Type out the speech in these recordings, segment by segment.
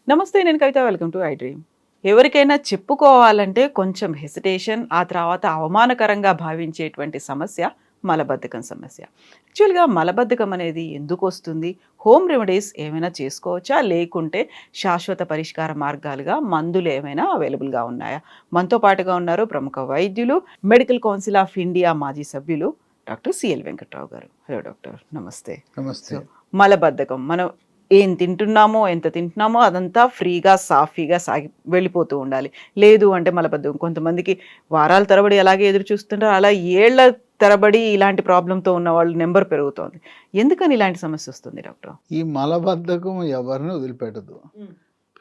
నమస్తే. నేను Kavitha. Welcome to iDream. ఎవరికైనా చెప్పుకోవాలంటే కొంచెం హెసిటేషన్, ఆ తర్వాత అవమానకరంగా భావించేటువంటి సమస్య మలబద్ధకం సమస్య. యాక్చువల్‌గా మలబద్ధకం అనేది ఎందుకొస్తుంది? హోమ్ రెమెడీస్ ఏమైనా చేసుకోవచ్చా? లేకుంటే శాశ్వత పరిష్కార మార్గాలుగా మందులేమైనా అవైలబుల్‌గా ఉన్నాయా? మనతో పాటుగా ఉన్నారు ప్రముఖ వైద్యులు, మెడికల్ కౌన్సిల్ ఆఫ్ ఇండియా మాజీ సభ్యులు డాక్టర్ సిఎల్ వెంకట్రావు గారు. Hello doctor. నమస్తే. నమస్తే. సో, మలబద్ధకం మనం ఏం తింటున్నామో, ఎంత తింటున్నామో అదంతా ఫ్రీగా, సాఫీగా సాగి వెళ్ళిపోతూ ఉండాలి. లేదు అంటే మలబద్ధకం. కొంతమందికి వారాల తరబడి అలాగే ఎదురు చూస్తుంటారు. అలా ఏళ్ల తరబడి ఇలాంటి ప్రాబ్లమ్‌తో ఉన్నవాళ్ళు నంబర్ పెరుగుతోంది. ఎందుకని ఇలాంటి సమస్యొస్తుంది డాక్టర్? ఈ మలబద్ధకం ఎవరిని వదిలిపెట్టదు.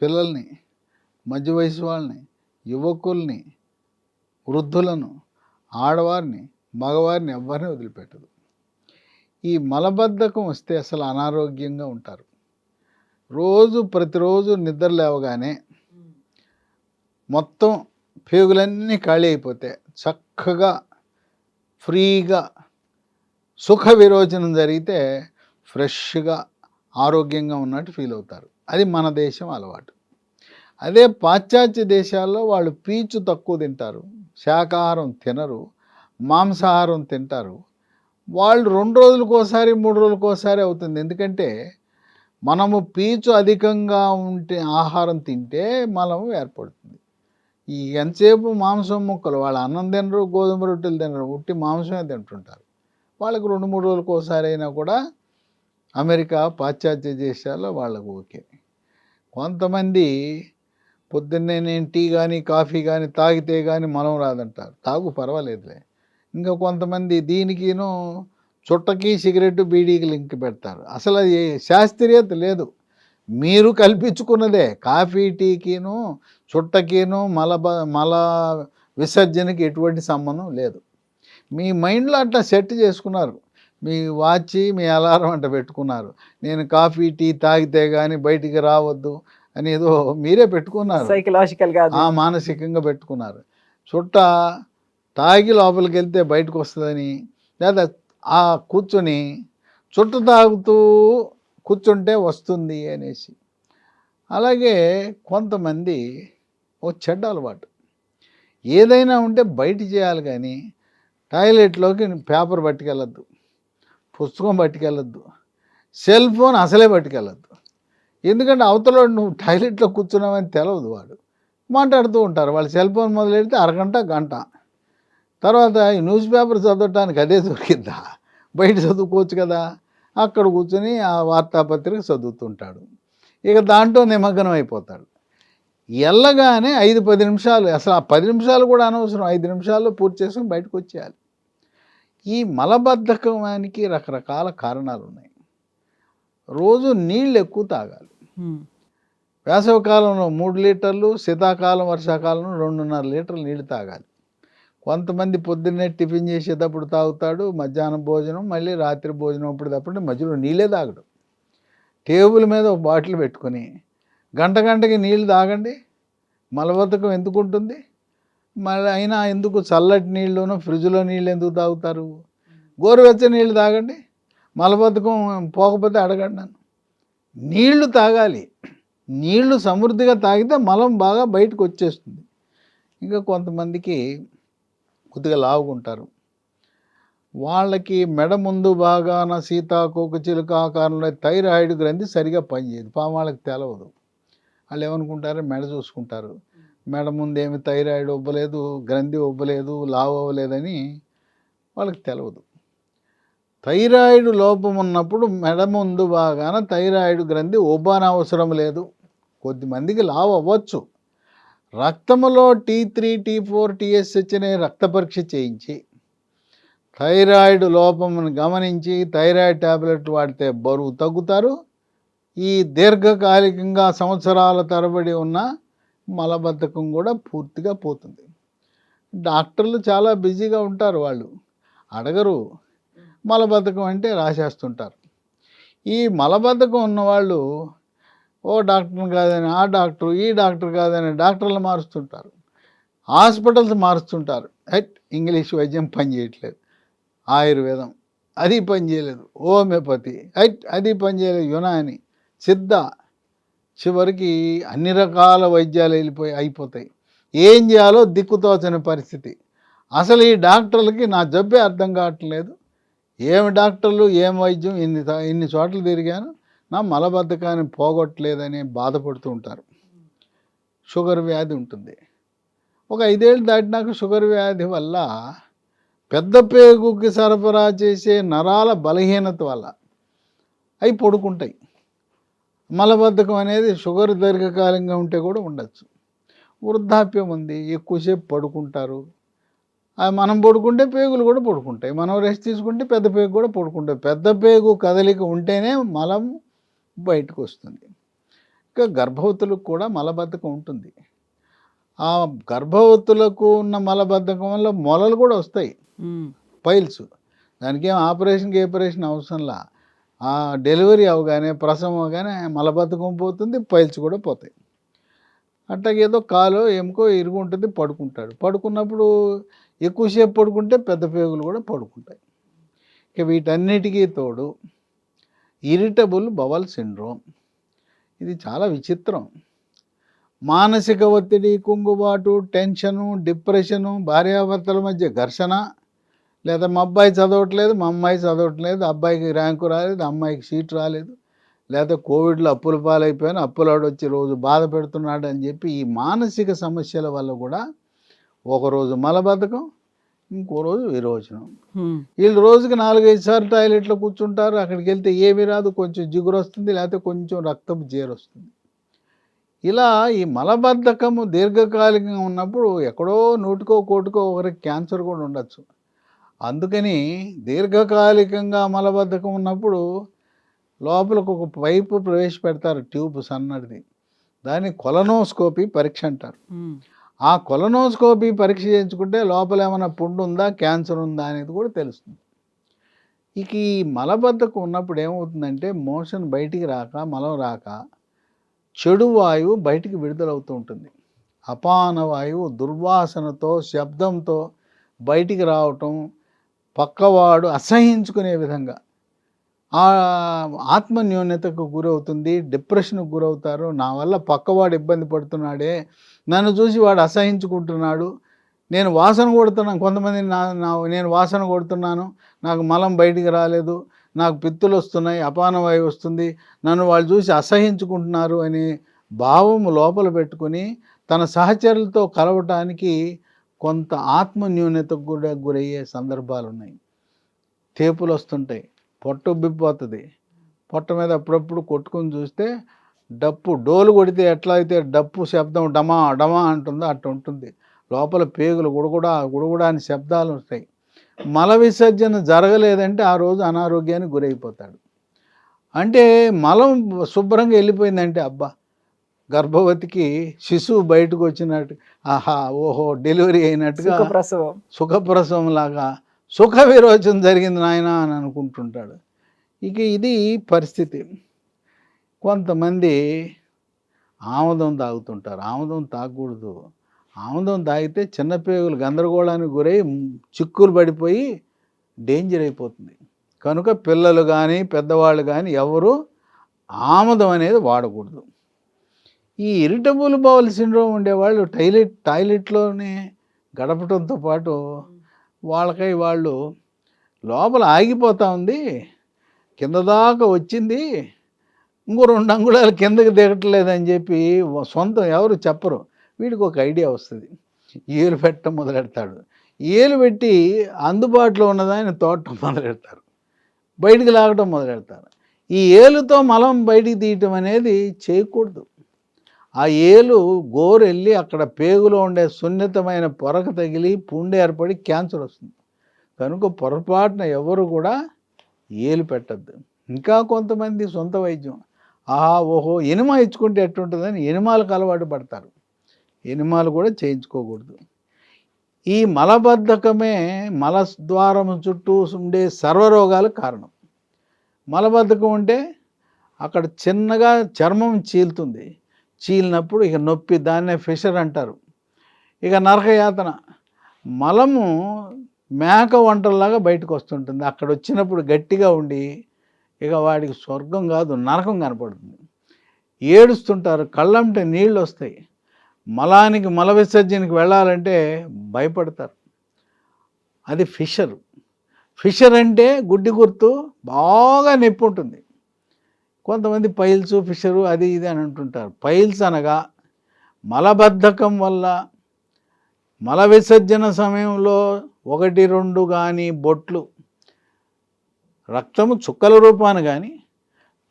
పిల్లల్ని, మధ్య వయసు వాళ్ళని, యువకుల్ని, వృద్ధులను, ఆడవారిని, మగవారిని ఎవ్వరిని వదిలిపెట్టదు. ఈ మలబద్ధకం వస్తే అసలు అనారోగ్యంగా ఉంటారు. ప్రతిరోజు నిద్ర లేవగానే మొత్తం పేగులన్నీ ఖాళీ అయిపోతే చక్కగా ఫ్రీగా సుఖ విరోచనం జరిగితే ఫ్రెష్గా ఆరోగ్యంగా ఉన్నట్టు ఫీల్ అవుతారు. అది మన దేశం అలవాటు. అదే పాశ్చాత్య దేశాల్లో వాళ్ళు పీచు తక్కువ తింటారు, శాకాహారం తినరు, మాంసాహారం తింటారు. వాళ్ళు 2 రోజులకోసారి 3 రోజులకోసారి అవుతుంది. ఎందుకంటే మనము పీచు అధికంగా ఉంటే ఆహారం తింటే మలం ఏర్పడుతుంది. ఈ ఎంతసేపు మాంసం ముక్కలు, వాళ్ళు అన్నం తినరు, గోధుమ రొట్టెలు తినరు, ఉట్టి మాంసమే తింటుంటారు. వాళ్ళకి 2, 3 రోజులకోసారి అయినా కూడా అమెరికా, పాశ్చాత్య దేశాల్లో వాళ్ళకు ఓకే. కొంతమంది పొద్దున్నే నేను టీ కానీ కాఫీ కానీ తాగితే కానీ మలం రాదంటారు. తాగు పర్వాలేదులే. ఇంకా కొంతమంది దీనికిను చుట్టకి సిగరెట్ బీడీకి లింక్ పెడతారు. అసలు అది శాస్త్రీయత లేదు, మీరు కల్పించుకున్నదే. కాఫీ టీకిను చుట్టకిను మల విసర్జనకి ఎటువంటి సంబంధం లేదు. మీ మైండ్లో అట్లా సెట్ చేసుకున్నారు. మీ వాచి, మీ అలారం అంట పెట్టుకున్నారు. నేను కాఫీ టీ తాగితే కానీ బయటికి రావద్దు అని ఏదో మీరే పెట్టుకున్నారు. సైకలాజికల్‌గా మానసికంగా పెట్టుకున్నారు. చుట్ట తాగి లోపలికి వెళ్తే బయటకు వస్తుందని, లేదా ఆ కూర్చొని చుట్ట తాగుతూ కూర్చుంటే వస్తుంది అనేసి. అలాగే కొంతమంది ఓ చెడ్డ అలవాటు, ఏదైనా ఉంటే బయట చేయాలి కానీ టాయిలెట్లోకి పేపర్ పట్టుకెళ్ళద్దు, పుస్తకం పట్టుకెళ్ళద్దు, సెల్ ఫోన్ అసలే పట్టుకెళ్ళద్దు. ఎందుకంటే అవతల నువ్వు టాయిలెట్లో కూర్చున్నావని తెలవదు. వాడు మాట్లాడుతూ ఉంటారు. వాళ్ళు సెల్ ఫోన్ మొదలెడితే అరగంట గంట తర్వాత ఈ న్యూస్ పేపర్ చదవటానికి అదే దొరికిద్దా? బయట చదువుకోవచ్చు కదా. అక్కడ కూర్చొని ఆ వార్తాపత్రిక చదువుతుంటాడు. ఇక దాంట్లో నిమగ్నం అయిపోతాడు. ఎల్లగానే 5-10 నిమిషాలు, అసలు ఆ 10 నిమిషాలు కూడా అనవసరం, 5 నిమిషాల్లో పూర్తి చేసుకుని బయటకు వచ్చేయాలి. ఈ మలబద్ధకానికి రకరకాల కారణాలు ఉన్నాయి. రోజు నీళ్ళు ఎక్కువ తాగాలి. వేసవికాలంలో 3 లీటర్లు, శీతాకాలం వర్షాకాలంలో 2.5 లీటర్లు నీళ్ళు తాగాలి. కొంతమంది పొద్దున్నే టిఫిన్ చేసేటప్పుడు తాగుతాడు, మధ్యాహ్నం భోజనం, మళ్ళీ రాత్రి భోజనం అప్పటిదప్పుడు మధ్యలో నీళ్ళే తాగడు. టేబుల్ మీద ఒక బాటిల్ పెట్టుకొని గంటకి నీళ్ళు తాగండి. మలబద్ధకం ఎందుకు ఉంటుంది? మళ్ళీ అయినా ఎందుకు చల్లటి నీళ్ళను ఫ్రిడ్జ్లో నీళ్ళు ఎందుకు తాగుతారు? గోరువెచ్చని నీళ్ళు తాగండి. మలబద్ధకం పోకపోతే అడగండి నన్ను. నీళ్లు తాగాలి. నీళ్లు సమృద్ధిగా తాగితే మలం బాగా బయటకు వచ్చేస్తుంది. ఇంకా కొంతమందికి కొద్దిగా లావుగుంటారు. వాళ్ళకి మెడ ముందు భాగాన సీతాకోక చిలుక ఆకారంలో థైరాయిడ్ గ్రంథి సరిగా పనిచేయదు. వాళ్ళకి తెలవదు. వాళ్ళు ఏమనుకుంటారు, మెడ చూసుకుంటారు. మెడ ముందు ఏమి థైరాయిడ్ ఉబ్బలేదు, గ్రంథి ఉబ్బలేదు, లావు అవ్వలేదని వాళ్ళకి తెలవదు. థైరాయిడ్ లోపం ఉన్నప్పుడు మెడ ముందు భాగాన థైరాయిడ్ గ్రంథి ఉబ్బనవసరం లేదు. కొద్దిమందికి లావు అవ్వచ్చు. రక్తంలో T3, T4, TSH అనే రక్త పరీక్ష చేయించి థైరాయిడ్ లోపమును గమనించి థైరాయిడ్ ట్యాబ్లెట్ వాడితే బరువు తగ్గుతారు. ఈ దీర్ఘకాలికంగా సంవత్సరాల తరబడి ఉన్న మలబద్ధకం కూడా పూర్తిగా పోతుంది. డాక్టర్లు చాలా బిజీగా ఉంటారు, వాళ్ళు అడగరు. మలబద్ధకం అంటే రాసేస్తుంటారు. ఈ మలబద్ధకం ఉన్నవాళ్ళు ఓ డాక్టర్ని కాదని ఆ డాక్టర్, ఈ డాక్టర్ కాదని డాక్టర్లు మారుస్తుంటారు, హాస్పిటల్స్ మారుస్తుంటారు. ఇంగ్లీష్ వైద్యం పనిచేయట్లేదు, ఆయుర్వేదం అది పనిచేయలేదు, హోమియోపతి అది పనిచేయలేదు, యునాని, సిద్ధ చివరికి అన్ని రకాల వైద్యాలు అయిపోతాయి. ఏం చేయాలో దిక్కుతోచని పరిస్థితి. అసలు ఈ డాక్టర్లకి నా జబ్బే అర్థం కావట్లేదు. ఏమి డాక్టర్లు, ఏం వైద్యం, ఇన్ని చోట్ల తిరిగాను, నా మలబద్ధకాన్ని పోగొట్టలేదని బాధపడుతూ ఉంటారు. షుగర్ వ్యాధి ఉంటుంది. ఒక 5 ఏళ్ళు దాటినాక షుగర్ వ్యాధి వల్ల పెద్ద పేగుకి సరఫరా చేసే నరాల బలహీనత వల్ల అవి పడుకుంటాయి. మలబద్ధకం అనేది షుగర్ దీర్ఘకాలంగా ఉంటే కూడా ఉండొచ్చు. వృద్ధాప్యం ఉంది, ఎక్కువసేపు పడుకుంటారు. మనం పడుకుంటే పేగులు కూడా పడుకుంటాయి. మనం రెస్ట్ తీసుకుంటే పెద్ద పేగు కూడా పడుకుంటాయి. పెద్ద పేగు కదలిక ఉంటేనే మలం బయటకు వస్తుంది. ఇంకా గర్భవతులకు కూడా మలబద్ధకం ఉంటుంది. ఆ గర్భవతులకు ఉన్న మలబద్ధకం వల్ల మొలలు కూడా వస్తాయి, పైల్స్. దానికి ఏం ఆపరేషన్ అవసరంలా. ఆ డెలివరీ అవగానే, ప్రసవం అవగానే మలబద్ధకం పోతుంది, పైల్స్ కూడా పోతాయి. అట్లాగేదో కాలో ఎముకో ఇరుగు ఉంటుంది, పడుకుంటాడు. పడుకున్నప్పుడు ఎక్కువసేపు పడుకుంటే పెద్ద పేగులు కూడా పడుకుంటాయి. ఇక వీటన్నిటికీ తోడు ఇరిటబుల్ బవల్ సిండ్రోమ్. ఇది చాలా విచిత్రం. మానసిక ఒత్తిడి, కుంగుబాటు, టెన్షను, డిప్రెషను, భార్యాభర్తల మధ్య ఘర్షణ, లేదా మా అబ్బాయి చదవట్లేదు, మా అమ్మాయి చదవట్లేదు, అబ్బాయికి ర్యాంకు రాలేదు, అమ్మాయికి సీట్ రాలేదు, లేదా కోవిడ్లో అప్పుల పాలైపోయాను, అప్పులాడు వచ్చి రోజు బాధ పెడుతున్నాడు అని చెప్పి ఈ మానసిక సమస్యల వల్ల కూడా ఒకరోజు మలబద్ధకం, ఇంకో రోజు విరోచనం. వీళ్ళు రోజుకి 4-5 సార్లు టాయిలెట్లో కూర్చుంటారు. అక్కడికి వెళ్తే ఏమీ రాదు, కొంచెం జిగురు వస్తుంది, లేకపోతే కొంచెం రక్తపు జీరు వస్తుంది. ఇలా ఈ మలబద్ధకము దీర్ఘకాలికంగా ఉన్నప్పుడు ఎక్కడో 100కో 1,00,00,000కో ఒకరికి క్యాన్సర్ కూడా ఉండొచ్చు. అందుకని దీర్ఘకాలికంగా మలబద్ధకం ఉన్నప్పుడు లోపలకు ఒక పైపు ప్రవేశపెడతారు, ట్యూబ్ సన్నటిది. దాన్ని కొలనోస్కోపీ పరీక్ష అంటారు. ఆ కొలనోస్కోపీ పరీక్ష చేయించుకుంటే లోపల ఏమైనా పుండు ఉందా, క్యాన్సర్ ఉందా అనేది కూడా తెలుస్తుంది. ఇక ఈ మలబద్ధకం ఉన్నప్పుడు ఏమవుతుందంటే మోషన్ బయటికి రాక, మలం రాక చెడు వాయువు బయటికి విడుదలవుతూ ఉంటుంది. అపాన వాయువు దుర్వాసనతో, శబ్దంతో బయటికి రావటం, పక్కవాడు అసహించుకునే విధంగా ఆత్మన్యూన్యతకు గురవుతుంది, డిప్రెషన్కు గురవుతారు. నా వల్ల పక్కవాడు ఇబ్బంది పడుతున్నాడే, నన్ను చూసి వాడు అసహించుకుంటున్నాడు, నేను వాసన కొడుతున్నాను, కొంతమంది నేను వాసన కొడుతున్నాను, నాకు మలం బయటికి రాలేదు, నాకు పిత్తులు వస్తున్నాయి, అపానవాయువు వస్తుంది, నన్ను వాళ్ళు చూసి అసహించుకుంటున్నారు అనే భావం లోపల పెట్టుకుని తన సహచరులతో కలవటానికి కొంత ఆత్మన్యూన్యతకు కూడా గురయ్యే సందర్భాలు ఉన్నాయి. తేపులు వస్తుంటాయి, పొట్ట ఉబ్బిపోతుంది, పొట్ట మీద అప్పుడప్పుడు కొట్టుకుని చూస్తే డోలు కొడితే ఎట్లా అయితే డప్పు శబ్దం డమా డమా అంటుందో అట్లా ఉంటుంది. లోపల పేగులు గుడగుడా అని శబ్దాలు వస్తాయి. మల విసర్జన జరగలేదంటే ఆ రోజు అనారోగ్యానికి గురైపోతాడు. అంటే మలం శుభ్రంగా వెళ్ళిపోయిందంటే అబ్బా, గర్భవతికి శిశువు బయటకు వచ్చినట్టు, ఆహా ఓహో డెలివరీ అయినట్టుగా, సుఖప్రసవం లాగా సుఖ విరోచన జరిగింది నాయన అని అనుకుంటుంటాడు. ఇక ఇది పరిస్థితి. కొంతమంది ఆముదం తాగుతుంటారు. ఆముదం తాగకూడదు. ఆముదం తాగితే చిన్న పేగులు గందరగోళానికి గురై చిక్కులు పడిపోయి డేంజర్ అయిపోతుంది. కనుక పిల్లలు కానీ పెద్దవాళ్ళు కానీ ఎవరు ఆముదం అనేది వాడకూడదు. ఈ ఇరిటబుల్ బౌల్ సిండ్రోమ్ ఉండేవాళ్ళు టాయిలెట్లోనే గడపడంతో పాటు వాళ్ళు లోపల ఆగిపోతూ ఉంది, కింద దాకా వచ్చింది, ఇంకో 2 అంగుళాలు కిందకి దిగట్లేదని చెప్పి సొంతం ఎవరు చెప్పరు. వీడికి ఒక ఐడియా వస్తుంది, ఏలు పెట్టడం మొదలెడతాడు. ఏలు పెట్టి అందుబాటులో ఉన్నదాన్ని తోడటం మొదలెడతారు, బయటికి లాగటం మొదలెడతారు. ఈ ఏలుతో మలం బయటికి తీయటం అనేది చేయకూడదు. ఆ ఏలు గోరెళ్ళి అక్కడ పేగులో ఉండే సున్నితమైన పొరకు తగిలి పుండు ఏర్పడి క్యాన్సర్ వస్తుంది. కనుక పొరపాటున ఎవరు కూడా ఏలు పెట్టద్దు. ఇంకా కొంతమంది సొంత వైద్యం, ఓహో ఎనిమా ఇచ్చుకుంటే ఎట్టుంటుందని ఎనిమాలకు అలవాటు పడతారు. ఎనిమాలు కూడా చేయించుకోకూడదు. ఈ మలబద్ధకమే మలద్వారం చుట్టూ ఉండే సర్వరోగాలకు కారణం. మలబద్ధకం ఉంటే అక్కడ చిన్నగా చర్మం చీలుతుంది. చీలినప్పుడు ఇక నొప్పి, దాన్నే ఫిషర్ అంటారు. ఇక నరకయాతన, మలము మేక వంటల్లాగా బయటకు వస్తుంటుంది. అక్కడ వచ్చినప్పుడు గట్టిగా ఉండి ఇక వాడికి స్వర్గం కాదు నరకం కనపడుతుంది. ఏడుస్తుంటారు, కళ్ళంటే నీళ్ళు వస్తాయి. మలానికి మల విసర్జనకి వెళ్ళాలంటే భయపడతారు. అది ఫిషర్. ఫిషర్ అంటే గుడ్డి గుర్తు, బాగా నొప్పి ఉంటుంది. కొంతమంది పైల్స్, ఫిషరు అది ఇది అని అంటుంటారు. పైల్స్ అనగా మలబద్ధకం వల్ల మల విసర్జన సమయంలో 1, 2 కానీ బొట్లు రక్తము చుక్కల రూపాన కానీ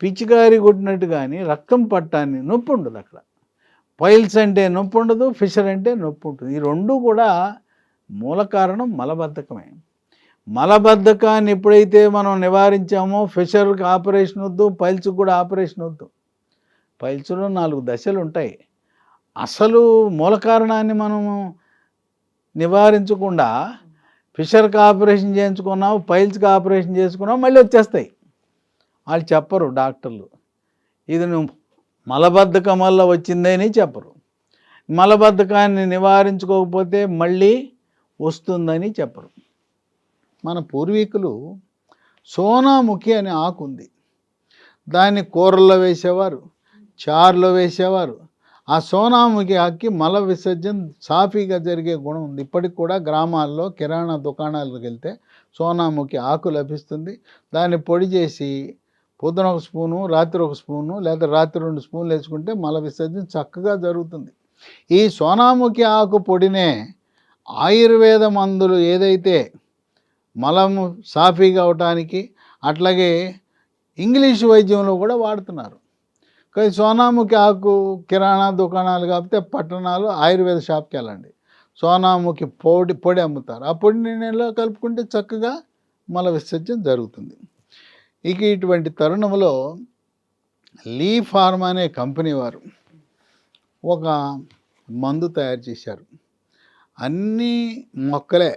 పిచికారి కొట్టినట్టు కానీ రక్తం పట్టాన్ని నొప్పి ఉండదు అక్కడ. పైల్స్ అంటే నొప్పి ఉండదు, ఫిషర్ అంటే నొప్పి ఉంటుంది. ఈ రెండు కూడా మూల కారణం మలబద్ధకమే. మలబద్ధకాన్ని ఎప్పుడైతే మనం నివారించామో ఫిషర్కి ఆపరేషన్ వద్దు, పైల్స్కి కూడా ఆపరేషన్ వద్దు. పైల్స్లో 4 దశలు ఉంటాయి. అసలు మూల కారణాన్ని మనము నివారించకుండా ఫిషర్కి ఆపరేషన్ చేయించుకున్నావు, పైల్స్కి ఆపరేషన్ చేసుకున్నావు, మళ్ళీ వచ్చేస్తాయి. వాళ్ళు చెప్పరు డాక్టర్లు, ఇది నువ్వు మలబద్ధకం వల్ల వచ్చిందని చెప్పరు. మలబద్ధకాన్ని నివారించుకోకపోతే మళ్ళీ వస్తుందని చెప్పరు. మన పూర్వీకులు సోనాముఖి అనే ఆకు ఉంది, దాన్ని కూరల్లో వేసేవారు, చారులో వేసేవారు. ఆ సోనాముఖి ఆకుకి మల విసర్జన సాఫీగా జరిగే గుణం ఉంది. ఇప్పటికి కూడా గ్రామాల్లో కిరాణా దుకాణాలకు వెళ్తే సోనాముఖి ఆకు లభిస్తుంది. దాన్ని పొడి చేసి పొద్దున 1 స్పూను, రాత్రి 1 స్పూను, లేదా రాత్రి 2 స్పూన్లు వేసుకుంటే మల విసర్జన చక్కగా జరుగుతుంది. ఈ సోనాముఖి ఆకు పొడినే ఆయుర్వేద మందులు ఏదైతే మలము సాఫీగా అవటానికి, అట్లాగే ఇంగ్లీష్ వైద్యంలో కూడా వాడుతున్నారు. కానీ సోనాముఖి ఆకు కిరాణా దుకాణాలు కాకపోతే పట్టణాలు ఆయుర్వేద షాప్కి వెళ్ళండి, సోనాముఖి పొడి అమ్ముతారు. ఆ పొడిని నీళ్ళలో కలుపుకుంటే చక్కగా మల విసర్జన జరుగుతుంది. ఇక ఇటువంటి తరుణంలో లీ ఫార్మా అనే కంపెనీ వారు ఒక మందు తయారు చేశారు. అన్నీ మొక్కలే,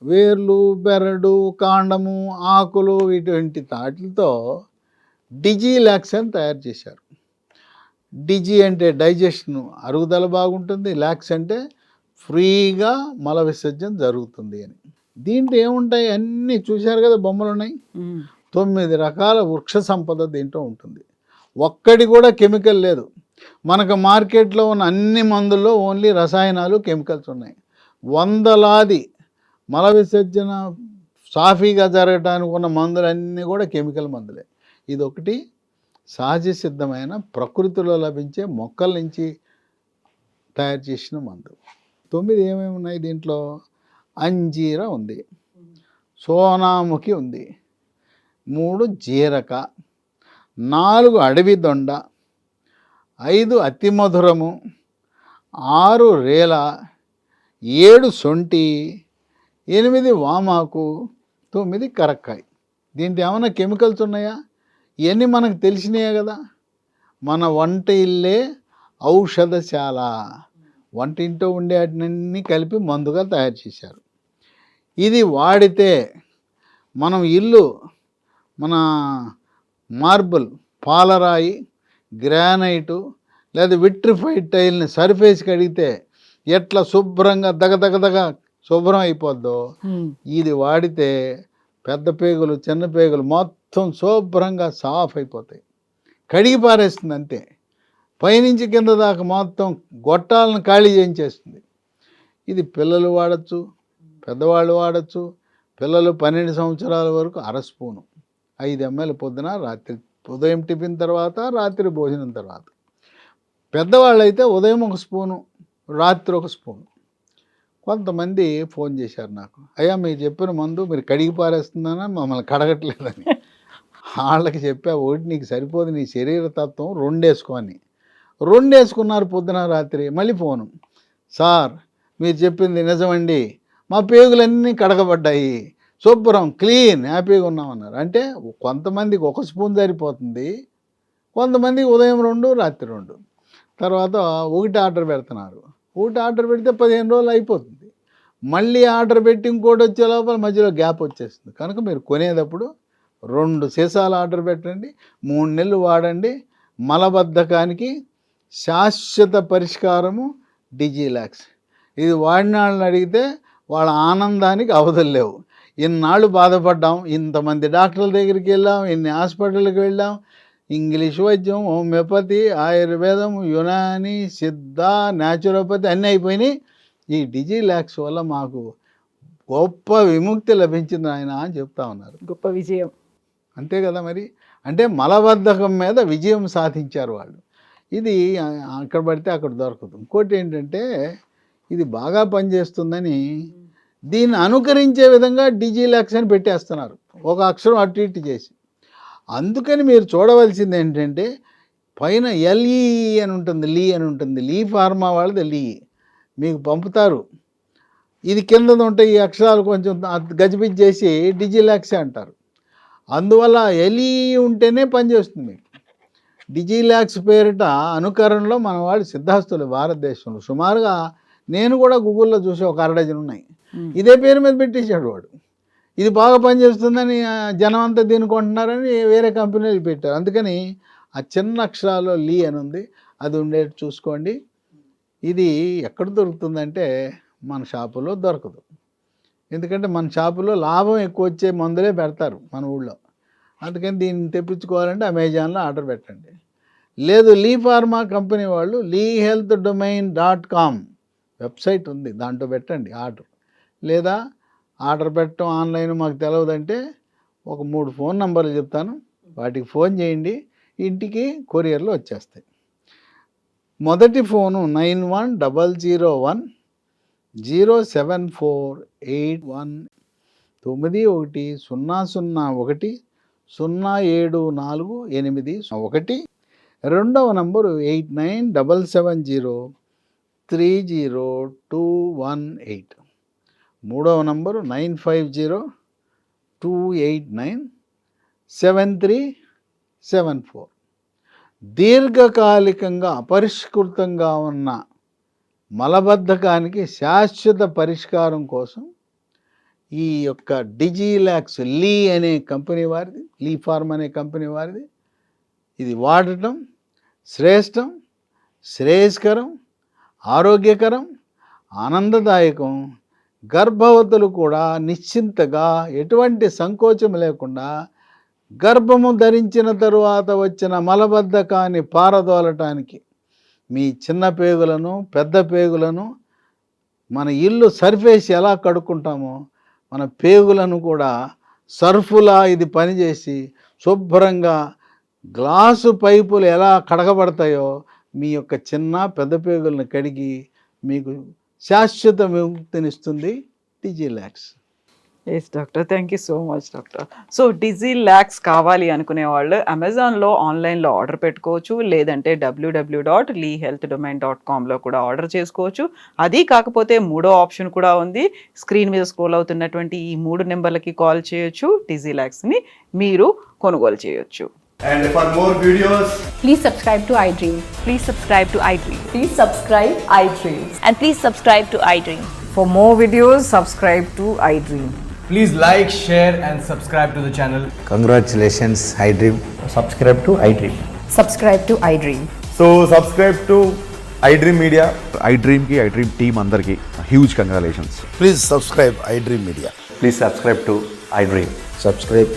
వేర్లు, బెరడు, కాండము, ఆకులు, ఇటువంటి వాటితో డిజిలాక్స్ అని తయారు చేశారు. డిజి అంటే డైజెషన్, అరుగుదల బాగుంటుంది, లాక్స్ అంటే ఫ్రీగా మల విసర్జన జరుగుతుంది అని. దీంట్లో ఏముంటాయి, అన్నీ చూశారు కదా, బొమ్మలు ఉన్నాయి. 9 రకాల వృక్ష సంపద దీంట్లో ఉంటుంది. ఒక్కడి కూడా కెమికల్ లేదు. మనకు మార్కెట్లో ఉన్న అన్ని మందుల్లో ఓన్లీ రసాయనాలు, కెమికల్స్ ఉన్నాయి. వందలాది మల విసర్జన సాఫీగా జరగడానికి ఉన్న మందులన్నీ కూడా కెమికల్ మందులే. ఇదొకటి సహజ సిద్ధమైన ప్రకృతిలో లభించే మొక్కల నుంచి తయారు చేసిన మందు. 9 ఏమేమి ఉన్నాయి దీంట్లో? అంజీర ఉంది, సోనాముఖి ఉంది, 3 జీరక, 4 అడవి దొండ, 5 అతి మధురము, 6 రేల, 7 సొంటి, 8 వామాకు, 9 కరక్కాయ. దీంట్లో ఏమైనా కెమికల్స్ ఉన్నాయా? ఇవన్నీ మనకు తెలిసినాయే కదా. మన వంట ఇల్లే ఔషధశాల, వంటింట్లో ఉండే వాటినన్నీ కలిపి మందుగా తయారు చేశారు. ఇది వాడితే మనం ఇల్లు, మన మార్బుల్, పాలరాయి, గ్రానైటు లేదా విట్రిఫైడ్ టైల్ని సర్ఫేస్ కడిగితే ఎట్లా శుభ్రంగా దగదగదగ శుభ్రం అయిపోద్దో, ఇది వాడితే పెద్ద పేగులు, చిన్న పేగులు మొత్తం శుభ్రంగా సాఫ్ అయిపోతాయి. కడిగి పారేస్తుంది అంతే. పైనుంచి కింద దాకా మొత్తం గొట్టాలను ఖాళీ చేయించేస్తుంది. ఇది పిల్లలు వాడచ్చు, పెద్దవాళ్ళు వాడచ్చు. పిల్లలు 12 సంవత్సరాల వరకు 1/2 స్పూను, 5 ml పొద్దున, రాత్రి, ఉదయం టిఫిన్ తర్వాత, రాత్రి భోజనం తర్వాత. పెద్దవాళ్ళు అయితే ఉదయం 1 స్పూను, రాత్రి 1 స్పూను. కొంతమంది ఫోన్ చేశారు నాకు, అయ్యా మీరు చెప్పిన మందు మీరు కడిగి పారేస్తుందని, మమ్మల్ని కడగట్లేదని. వాళ్ళకి చెప్పా, ఒకటి నీకు సరిపోదు, నీ శరీర తత్వం 2 వేసుకోని. 2 వేసుకున్నారు పొద్దున రాత్రి. మళ్ళీ ఫోను, సార్ మీరు చెప్పింది నిజమండి, మా పేగులన్నీ కడగబడ్డాయి, శుభ్రం, క్లీన్, హ్యాపీగా ఉన్నామన్నారు. అంటే కొంతమందికి 1 స్పూన్ సరిపోతుంది, కొంతమందికి ఉదయం 2, రాత్రి 2. తర్వాత 1 ఆర్డర్ పెడుతున్నారు. 1 ఆర్డర్ పెడితే 15 రోజులు అయిపోతుంది. మళ్ళీ ఆర్డర్ పెట్టి ఇంకోటి వచ్చే లోపల మధ్యలో గ్యాప్ వచ్చేస్తుంది. కనుక మీరు కొనేటప్పుడు 2 సీసాలు ఆర్డర్ పెట్టండి, 3 నెలలు వాడండి. మలబద్ధకానికి శాశ్వత పరిష్కారము డిజిలాక్స్. ఇది వాడిన వాళ్ళని అడిగితే వాళ్ళ ఆనందానికి అవధులు లేవు. ఇన్నాళ్ళు బాధపడ్డాం, ఇంతమంది డాక్టర్ల దగ్గరికి వెళ్ళాం, ఇన్ని హాస్పిటల్కి వెళ్ళాం, ఇంగ్లీష్ వైద్యం, హోమియోపతి, ఆయుర్వేదం, యునాని, సిద్ధ, న్యాచురోపతి అన్నీ అయిపోయినాయి. ఈ డిజిలాక్స్ వల్ల మాకు గొప్ప విముక్తి లభించింది ఆయన అని చెప్తా ఉన్నారు. గొప్ప విజయం. అంతే కదా మరి. అంటే మలబద్ధకం మీద విజయం సాధించారు వాళ్ళు. ఇది అక్కడ పడితే అక్కడ దొరకదు. ఇంకోటి ఏంటంటే ఇది బాగా పనిచేస్తుందని దీన్ని అనుకరించే విధంగా డిజిలాక్స్ అని పెట్టేస్తున్నారు, ఒక అక్షరం అటు ఇటు చేసి. అందుకని మీరు చూడవలసింది ఏంటంటే పైన ఎల్ఈ అని ఉంటుంది, లీ అని ఉంటుంది. లీ ఫార్మా వాళ్ళది లీ మీకు పంపుతారు. ఇది కింద ఉంటాయి ఈ అక్షరాలు కొంచెం గజిబిజి చేసి డిజిలాక్స్ అంటారు. అందువల్ల ఎల్ఈ ఉంటేనే పనిచేస్తుంది మీకు. డిజిలాక్స్ పేరిట అనుకరణలో మన వాళ్ళు సిద్ధాస్తులు భారతదేశంలో సుమారుగా నేను కూడా గూగుల్లో చూసి ఒక 6 డజన్ ఉన్నాయి. ఇదే పేరు మీద పెట్టేశాడు వాడు. ఇది బాగా పనిచేస్తుందని జనం అంతా దీన్ని కొంటున్నారని వేరే కంపెనీలు పెట్టారు. అందుకని ఆ చిన్న అక్షరాలు లీ అని ఉంది, అది ఉండేది చూసుకోండి. ఇది ఎక్కడ దొరుకుతుందంటే మన షాపులో దొరకదు. ఎందుకంటే మన షాపులో లాభం ఎక్కువ వచ్చే మందులే పెడతారు మన ఊళ్ళో. అందుకని దీన్ని తెప్పించుకోవాలంటే అమెజాన్లో ఆర్డర్ పెట్టండి. లేదు లీ ఫార్మా కంపెనీ వాళ్ళు lehealthdomain.com వెబ్సైట్ ఉంది, దాంట్లో పెట్టండి ఆర్డర్. లేదా ఆర్డర్ పెట్టడం ఆన్లైన్ మాకు తెలియదంటే ఒక 3 ఫోన్ నంబర్లు చెప్తాను, వాటికి ఫోన్ చేయండి, ఇంటికి కొరియర్లో వచ్చేస్తాయి. మొదటి ఫోను 91010748191001 07481. రెండవ నంబరు 8977030218. మూడవ నంబరు 9502897374. దీర్ఘకాలికంగా అపరిష్కృతంగా ఉన్న మలబద్ధకానికి శాశ్వత పరిష్కారం కోసం ఈ యొక్క డిజిలాక్స్ లీ అనే కంపెనీ వారిది, లీ ఫార్మ్ అనే కంపెనీ వారిది, ఇది వాడటం శ్రేష్టం, శ్రేయస్కరం, ఆరోగ్యకరం, ఆనందదాయకం. గర్భవతులు కూడా నిశ్చింతగా ఎటువంటి సంకోచం లేకుండా గర్భము ధరించిన తరువాత వచ్చిన మలబద్ధకాన్ని పారదోలటానికి మీ చిన్న పేగులను పెద్ద పేగులను మన ఇల్లు సర్ఫేస్ ఎలా కడుక్కుంటామో మన పేగులను కూడా సర్ఫులా ఇది పనిచేసి శుభ్రంగా గ్లాసు పైపులు ఎలా కడగబడతాయో మీ యొక్క చిన్న పెద్ద పేగులను కడిగి మీకు శాశ్వత విముక్తినిస్తుంది Digilax. Yes doctor, thank you so much doctor. So Digilax కావాలి అనుకునే వాళ్ళు అమెజాన్లో ఆన్లైన్లో ఆర్డర్ పెట్టుకోవచ్చు, లేదంటే www.lehealthdomain.comలో కూడా ఆర్డర్ చేసుకోవచ్చు. అది కాకపోతే మూడో ఆప్షన్ కూడా ఉంది, స్క్రీన్ మీద స్క్రోల్ అవుతున్నటువంటి ఈ 3 నెంబర్లకి కాల్ చేయొచ్చు, డిజిలాక్స్ని మీరు కొనుగోలు చేయొచ్చు. And for more videos, Please subscribe to iDream. Please subscribe to iDream. Please subscribe iDream. And please subscribe to iDream. For more videos, subscribe to iDream. please like, share and subscribe to the channel. Congratulations, iDream. Subscribe to iDream. Subscribe to iDream. So subscribe to iDream Media. iDream team andarki huge congratulations. Please subscribe iDream Media. Please subscribe to iDream. Subscribe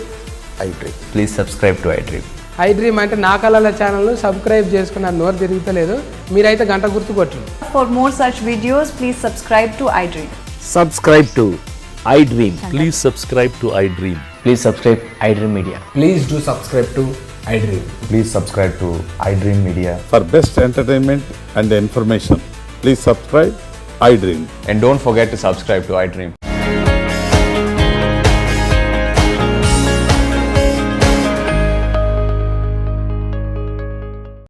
iDream. Please subscribe to iDream. iDream అంటే నా కళల ఛానల్ను subscribe చేసుకున్న నోరు తిరుగుతలేదు, మీరైతే గంట గుర్తు కొట్టండి. For more such videos, please subscribe to iDream. Subscribe to iDream. Please subscribe to iDream. Please subscribe iDream Media. Please do subscribe to iDream. Please subscribe to iDream Media. For best entertainment and information, please subscribe iDream. And don't forget to subscribe to iDream.